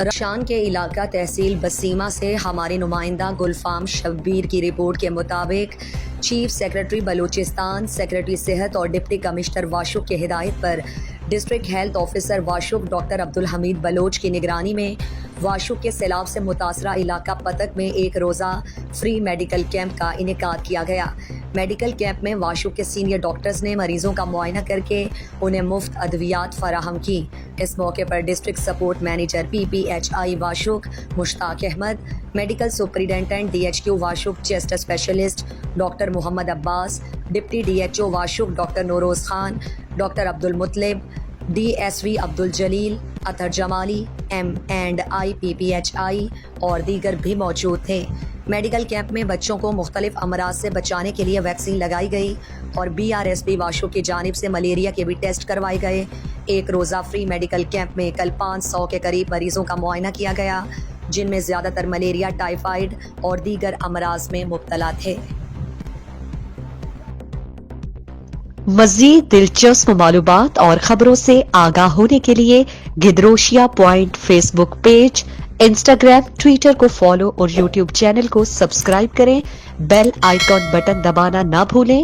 رشان کے علاقہ تحصیل بسیمہ سے ہمارے نمائندہ گلفام شبیر کی رپورٹ کے مطابق چیف سیکرٹری بلوچستان، سیکرٹری صحت اور ڈپٹی کمشنر واشوق کی ہدایت پر district health officer Washuk doctor Abdulhamid Baloch کی نگرانی میں واشوق کے سیلاب سے متاثرہ علاقہ پتک میں ایک روزہ فری میڈیکل کیمپ کا انعقاد کیا گیا۔ میڈیکل کیمپ میں واشوق کے سینئر ڈاکٹرز نے مریضوں کا معائنہ کر کے انہیں مفت ادویات فراہم کی۔ اس موقع پر district support manager PPHI Washuk Mushtaq Ahmed, medical superintendent DHQ Washuk chest specialist doctor Muhammad Abbas, deputy DHO Washuk doctor Nauroz Khan, doctor Abdulmuttalib, DSV Abduljalil, Athar Jamali, M&I PPHI اور دیگر بھی موجود تھے۔ میڈیکل کیمپ میں بچوں کو مختلف امراض سے بچانے کے لیے ویکسین لگائی گئی اور BRSP واشوق کی جانب سے ملیریا کے بھی ٹیسٹ کروائے گئے۔ ایک روزہ فری میڈیکل کیمپ میں کل 500 کے قریب مریضوں کا معائنہ کیا گیا، جن میں زیادہ تر ملیریا، ٹائیفائیڈ اور دیگر امراض میں مبتلا تھے۔ مزید دلچسپ معلومات اور خبروں سے آگاہ ہونے کے لیے Gedrosia point Facebook page, Instagram, Twitter کو فالو اور یوٹیوب چینل کو سبسکرائب کریں۔ بیل آئیکن بٹن دبانا نہ بھولیں۔